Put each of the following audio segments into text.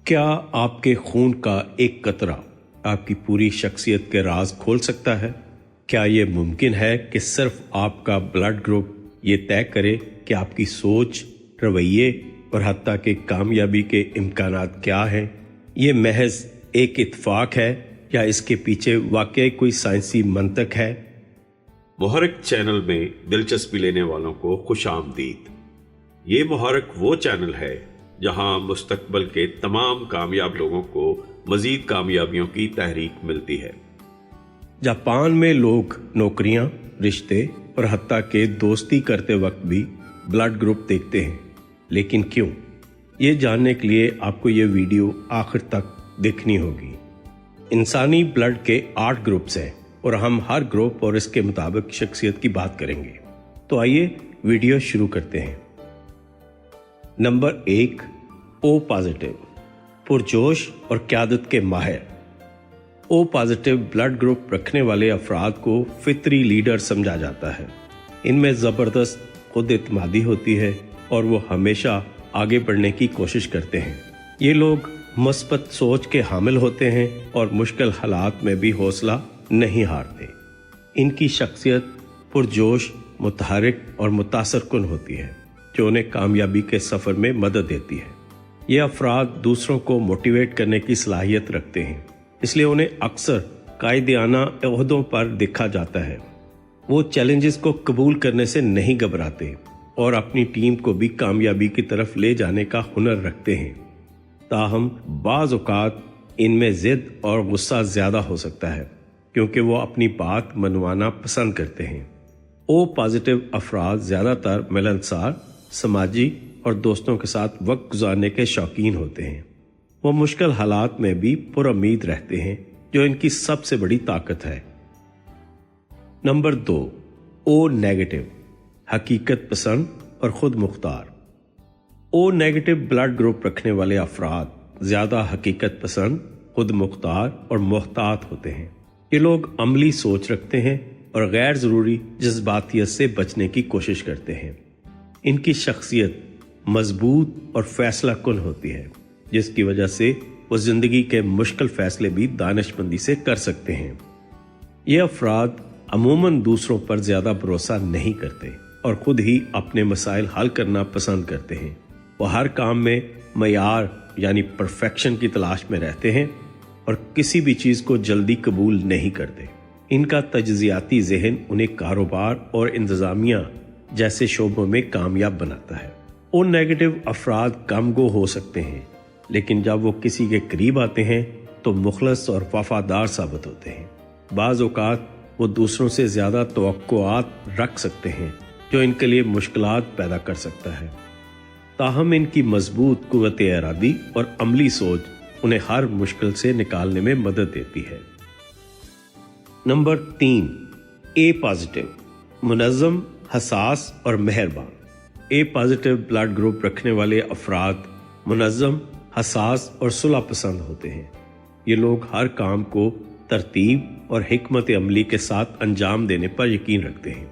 क्या आपके खून का एक कतरा आपकी पूरी शख्सियत के राज खोल सकता है? क्या ये मुमकिन है कि सिर्फ आपका ब्लड ग्रुप ये तय करे कि आपकी सोच, रवैये और हत्ता के कामयाबी के इम्कानात क्या हैं? ये महज एक इत्तेफाक है या इसके पीछे वाकई कोई साइंसी मंतक है? मुहर्रिक चैनल में दिलचस्पी लेने वालों को खुश आमदीद। ये मुहर्रिक वो चैनल है जहां मुस्तकबल के तमाम कामयाब लोगों को मजीद कामयाबियों की तहरीक मिलती है। जापान में लोग नौकरियां, रिश्ते और हत्ता के दोस्ती करते वक्त भी ब्लड ग्रुप देखते हैं, लेकिन क्यों? ये जानने के लिए आपको ये वीडियो आखिर तक देखनी होगी। इंसानी ब्लड के 8 ग्रुप्स हैं और हम हर ग्रुप और इसके मुताबिक शख्सियत की बात करेंगे। तो आइए वीडियो शुरू करते हैं। नंबर 1, ओ पॉजिटिव, पुरजोश और क़यादत के माहिर। ओ पॉजिटिव ब्लड ग्रुप रखने वाले अफराद को फितरी लीडर समझा जाता है। इनमें ज़बरदस्त खुद इत्मीनादी होती है और वो हमेशा आगे बढ़ने की कोशिश करते हैं। ये लोग मुस्बत सोच के हामिल होते हैं और मुश्किल हालात में भी हौसला नहीं हारते। इनकी शख्सियत पुरजोश, मुतहरिक और मुतासर कुन होती है, जो उन्हें कामयाबी के सफ़र में मदद देती है। ये अफराद दूसरों को मोटिवेट करने की सलाहियत रखते हैं, इसलिए उन्हें अक्सर कायदेआना ओहदों पर देखा जाता है। वो चैलेंजेस को कबूल करने से नहीं घबराते और अपनी टीम को भी कामयाबी की तरफ ले जाने का हुनर रखते हैं। ताहम बाज़ औक़ात इनमें ज़िद और गुस्सा ज़्यादा हो सकता है, क्योंकि वो अपनी बात मनवाना पसंद करते हैं। ओ पॉजिटिव अफराद ज़्यादातर मिलनसार, समाजी और दोस्तों के साथ वक्त गुजारने के शौकीन होते हैं। वो मुश्किल हालात में भी पुरुम्मीद रहते हैं, जो इनकी सबसे बड़ी ताकत है। नंबर 2, ओ नेगेटिव, हकीकत पसंद और खुद मुख्तार। ओ नेगेटिव ब्लड ग्रुप रखने वाले अफराद ज़्यादा हकीकत पसंद, खुद मुख्तार और मोहतात होते हैं। ये लोग अमली सोच रखते हैं और गैर ज़रूरी जज्बातियत से बचने की कोशिश करते हैं। इनकी शख्सियत मजबूत और फैसला कुन होती है, जिसकी वजह से वो ज़िंदगी के मुश्किल फ़ैसले भी दानिशमंदी से कर सकते हैं। ये अफराद अमूमन दूसरों पर ज़्यादा भरोसा नहीं करते और ख़ुद ही अपने मसाइल हल करना पसंद करते हैं। वो हर काम में मयार यानी परफेक्शन की तलाश में रहते हैं और किसी भी चीज़ को जल्दी कबूल नहीं करते। इनका तज्ज़ियाती ज़हन उन्हें कारोबार और इंतज़ामिया जैसे शोबों में कामयाब बनाता है। उन नेगेटिव अफराद कम गो हो सकते हैं, लेकिन जब वो किसी के करीब आते हैं तो मुखलस और वफादार साबित होते हैं। बाज़ औक़ात वो दूसरों से ज़्यादा तवक्कुआत रख सकते हैं, जो इनके लिए मुश्किलात पैदा कर सकता है। ताहम इनकी मजबूत कुव्वत इरादी और अमली सोच उन्हें हर मुश्किल से निकालने में मदद देती है। नंबर 3, ए पॉजिटिव, मुनज़्ज़म, हसास और मेहरबान। ए पॉजिटिव ब्लड ग्रुप रखने वाले अफराद मुनज़्ज़म, हसास और सुलह पसंद होते हैं। ये लोग हर काम को तरतीब और हिकमत अमली के साथ अंजाम देने पर यकीन रखते हैं।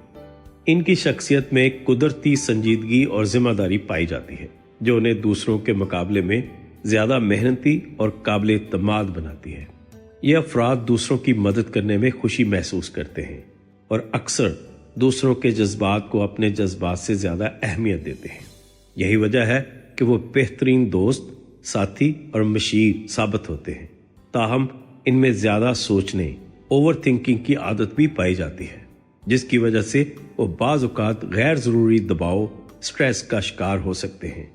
इनकी शख्सियत में कुदरती संजीदगी और जिम्मेदारी पाई जाती है, जो उन्हें दूसरों के मुकाबले में ज़्यादा मेहनती और काबिल एतमाद बनाती है। ये अफराद दूसरों की मदद करने में खुशी महसूस करते हैं और अक्सर दूसरों के जज्बात को अपने जज्बात से ज़्यादा अहमियत देते हैं। यही वजह है कि वो बेहतरीन दोस्त, साथी और मशीर साबित होते हैं। ताहम इनमें ज़्यादा सोचने, ओवर थिंकिंग की आदत भी पाई जाती है, जिसकी वजह से वो बाज़ औक़ात गैर ज़रूरी दबाव, स्ट्रेस का शिकार हो सकते हैं।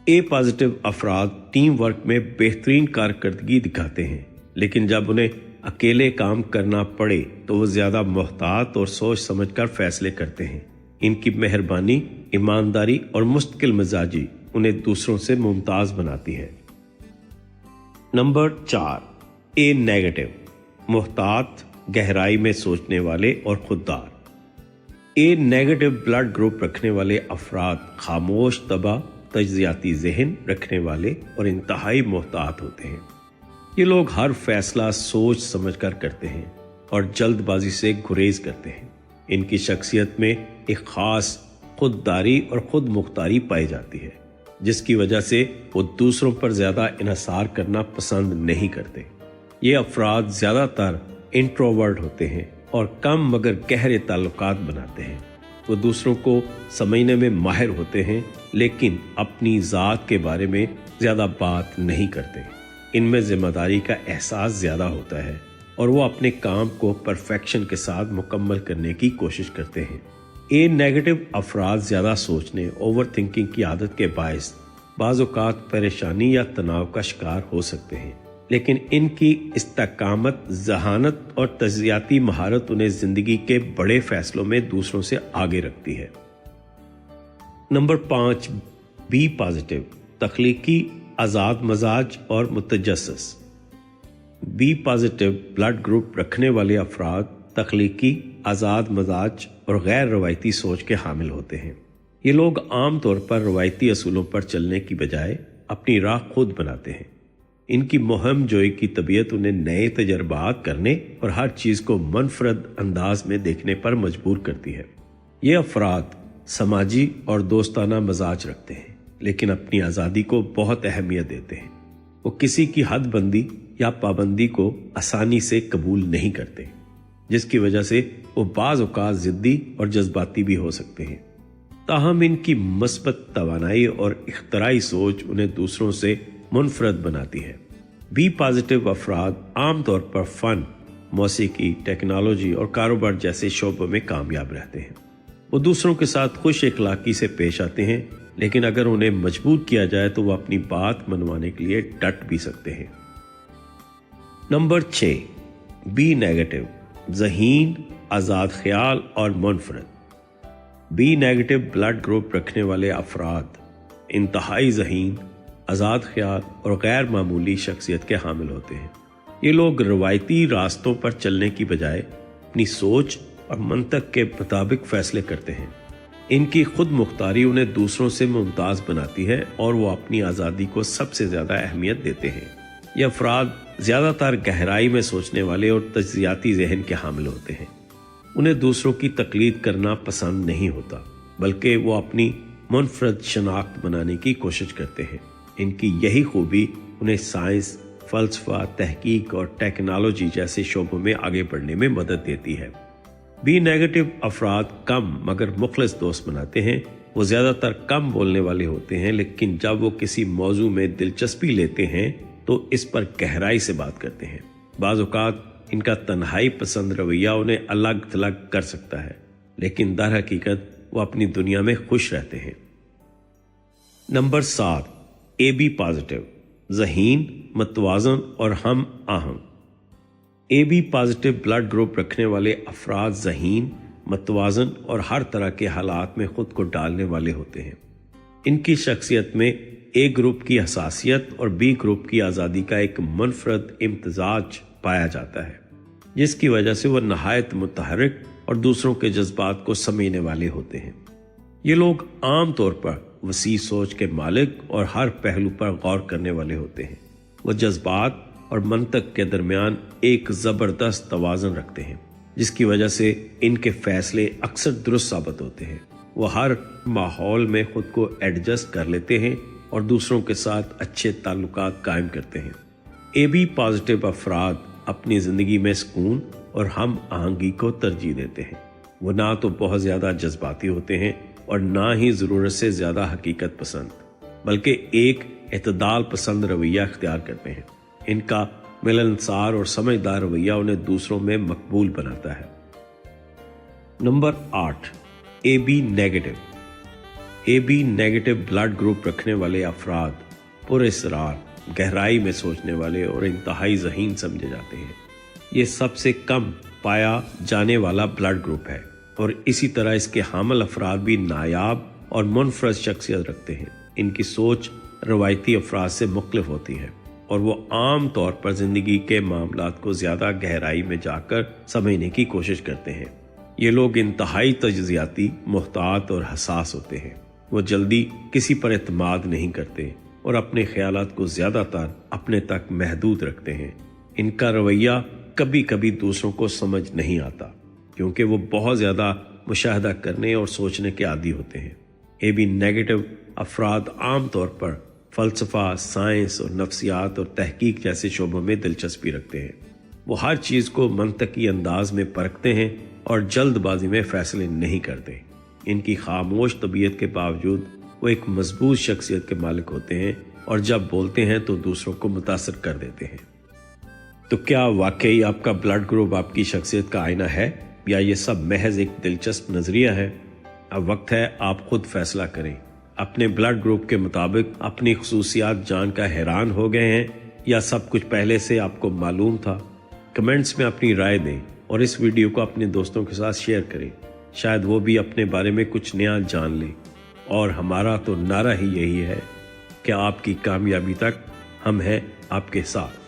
ए पॉजिटिव अफराद टीम वर्क में बेहतरीन कारकर्दगी दिखाते हैं, लेकिन जब उन्हें अकेले काम करना पड़े तो वो ज़्यादा मोहतात और सोच समझकर फैसले करते हैं। इनकी मेहरबानी, ईमानदारी और मुस्तकिल मिजाजी उन्हें दूसरों से मुमताज़ बनाती है। नंबर 4, ए नेगेटिव, मोहतात, गहराई में सोचने वाले और खुददार। ए नेगेटिव ब्लड ग्रुप रखने वाले अफराद खामोश तबा, तज्ज़ियाती ज़हन रखने वाले और इंतहाई मोहतात होते हैं। ये लोग हर फैसला सोच समझकर करते हैं और जल्दबाजी से गुरेज करते हैं। इनकी शख्सियत में एक ख़ास खुददारी और खुद मुख्तारी पाई जाती है। जिसकी वजह से वो दूसरों पर ज्यादा इन्हिसार करना पसंद नहीं करते। ये अफराद ज्यादातर इंट्रोवर्ट होते हैं और कम मगर गहरे ताल्लुकात बनाते हैं। वो दूसरों को समझने में माहिर होते हैं लेकिन अपनी ज़ात के बारे में ज़्यादा बात नहीं करते। इनमें जिम्मेदारी का एहसास ज़्यादा होता है और वो अपने काम को परफेक्शन के साथ मुकम्मल करने की कोशिश करते हैं। ये नेगेटिव अफराद ज़्यादा सोचने, ओवर थिंकिंग की आदत के बायस बाज़ औक़ात परेशानी या तनाव का शिकार हो सकते हैं, लेकिन इनकी इस्तकामत, ज़हानत और तज्ज़ियाती महारत उन्हें ज़िंदगी के बड़े फैसलों में दूसरों से आगे रखती है। नंबर 5, बी पॉजिटिव, तख्लीकी, आज़ाद मजाज और मुतजस्सिस। बी पॉजिटिव ब्लड ग्रुप रखने वाले अफराद तख्लीकी, आज़ाद मजाज और गैर रवायती सोच के हामिल होते हैं। ये लोग आम तौर पर रवायती असूलों पर चलने की बजाय अपनी राह खुद बनाते हैं। इनकी मुहिम जोई की तबीयत उन्हें नए तजर्बात करने और हर चीज़ को मुनफरद अंदाज में देखने पर मजबूर करती है। ये अफराद समाजी और दोस्ताना मजाज रखते हैं लेकिन अपनी आज़ादी को बहुत अहमियत देते हैं। वो किसी की हद बंदी या पाबंदी को आसानी से कबूल नहीं करते, जिसकी वजह से वो बाज़ औक़ात ज़िद्दी और जज्बाती भी हो सकते हैं। ताहम इनकी मस्बत तवानाई और इख्तराई सोच उन्हें दूसरों से मुनफरद बनाती है। बी पॉजिटिव अफराद आम तौर पर फ़न, मौसीकी, टेक्नोलॉजी और कारोबार जैसे शोबों में कामयाब रहते हैं। वो दूसरों के साथ खुश इखलाकी से पेश आते हैं, लेकिन अगर उन्हें मजबूर किया जाए तो वो अपनी बात मनवाने के लिए डट भी सकते हैं। नंबर 6, बी नेगेटिव, ज़हीन, आज़ाद ख्याल और मुनफरद। बी नेगेटिव ब्लड ग्रुप रखने वाले अफराद इंतहाई ज़हीन, आज़ाद ख्याल और गैर मामूली शख्सियत के हामिल होते हैं। ये लोग रवायती रास्तों पर चलने की बजाय अपनी सोच और मंतक के मुताबिक फैसले करते हैं। इनकी खुद मुख्तारी उन्हें दूसरों से मुमताज़ बनाती है और वो अपनी आज़ादी को सबसे ज़्यादा अहमियत देते हैं। ये अफराद ज़्यादातर गहराई में सोचने वाले और तज्ज़ियाती जहन के हामिल होते हैं। उन्हें दूसरों की तकलीद करना पसंद नहीं होता, बल्कि वो अपनी मुनफरद शनाख्त बनाने की कोशिश करते हैं। इनकी यही खूबी उन्हें साइंस, फ़लसफ़ा, तहकीक और टेक्नोलॉजी जैसे शोबों में आगे बढ़ने में मदद देती है। बी नेगेटिव अफराद कम मगर मुखलिस दोस्त बनाते हैं। वो ज़्यादातर कम बोलने वाले होते हैं, लेकिन जब वो किसी मौजू में दिलचस्पी लेते हैं तो इस पर गहराई से बात करते हैं। बाज़ औक़ात इनका तन्हाई पसंद रवैया उन्हें अलग थलग कर सकता है, लेकिन दर हकीकत वो अपनी दुनिया में खुश रहते हैं। नंबर 7, ए बी पॉजिटिव, ज़हीन, मतवाज़न और हम आहंग। A B positive blood group रखने वाले अफराद ज़हीन, मतवाज़न और हर तरह के हालात में खुद को डालने वाले होते हैं। इनकी शख्सियत में ए ग्रुप की हसासियत और बी ग्रुप की आज़ादी का एक मुनफरद इम्तजाज पाया जाता है, जिसकी वजह से वह नहायत मुतहर्रिक और दूसरों के जज्बात को समझने वाले होते हैं। ये लोग आम तौर पर वसी सोच के मालिक और हर पहलू पर गौर करने वाले होते हैं। वह जज्बात और मंतक के दरमियान एक ज़बरदस्त तवाज़ुन रखते हैं, जिसकी वजह से इनके फैसले अक्सर दुरुस्त साबित होते हैं। वो हर माहौल में खुद को एडजस्ट कर लेते हैं और दूसरों के साथ अच्छे ताल्लुकात कायम करते हैं। ए बी पॉजिटिव अफराद अपनी ज़िंदगी में सुकून और हम आहंगी को तरजीह देते हैं। वो ना तो बहुत ज़्यादा जज्बाती होते हैं और ना ही ज़रूरत से ज़्यादा हकीकत पसंद, बल्कि एक इत्तेदाल पसंद रवैया इख्तियार करते हैं। इनका मिलनसार और समझदार रवैया उन्हें दूसरों में मकबूल बनाता है। Number 8, A B negative. A B negative blood group रखने वाले अफराद पुरअसरार, गहराई में सोचने वाले और इंतहाई ज़हीन समझे जाते हैं। ये सबसे कम पाया जाने वाला ब्लड ग्रुप है और इसी तरह इसके हामिल अफराद भी नायाब और मुनफरद शख्सियत रखते हैं। इनकी सोच रवायती अफराद से मुख्तलिफ होती है और वो आम तौर पर ज़िंदगी के मामलात को ज़्यादा गहराई में जाकर समझने की कोशिश करते हैं। ये लोग इंतहाई तज्ज़ियाती, मुहतात और हसास होते हैं। वो जल्दी किसी पर एतमाद नहीं करते और अपने ख्यालात को ज़्यादातर अपने तक महदूद रखते हैं। इनका रवैया कभी कभी दूसरों को समझ नहीं आता, क्योंकि वो बहुत ज़्यादा मुशाहदा करने और सोचने के आदी होते हैं। ए बी नेगेटिव अफराद आम तौर पर फ़लसफ़ा, साइंस और नफ्सियात और तहकीक जैसे शोबों में दिलचस्पी रखते हैं। वो हर चीज़ को मंतकी अंदाज में परखते हैं और जल्दबाजी में फ़ैसले नहीं करते। इनकी खामोश तबीयत के बावजूद वो एक मजबूत शख्सियत के मालिक होते हैं और जब बोलते हैं तो दूसरों को मुतासर कर देते हैं। तो क्या वाकई आपका ब्लड ग्रुप आपकी शख्सियत का आईना है या ये सब महज एक दिलचस्प नज़रिया है? अब वक्त है आप खुद फैसला करें। अपने ब्लड ग्रुप के मुताबिक अपनी खुसूसियात जानकर हैरान हो गए हैं या सब कुछ पहले से आपको मालूम था? कमेंट्स में अपनी राय दें और इस वीडियो को अपने दोस्तों के साथ शेयर करें। शायद वो भी अपने बारे में कुछ नया जान लें। और हमारा तो नारा ही यही है कि आपकी कामयाबी तक हम हैं आपके साथ।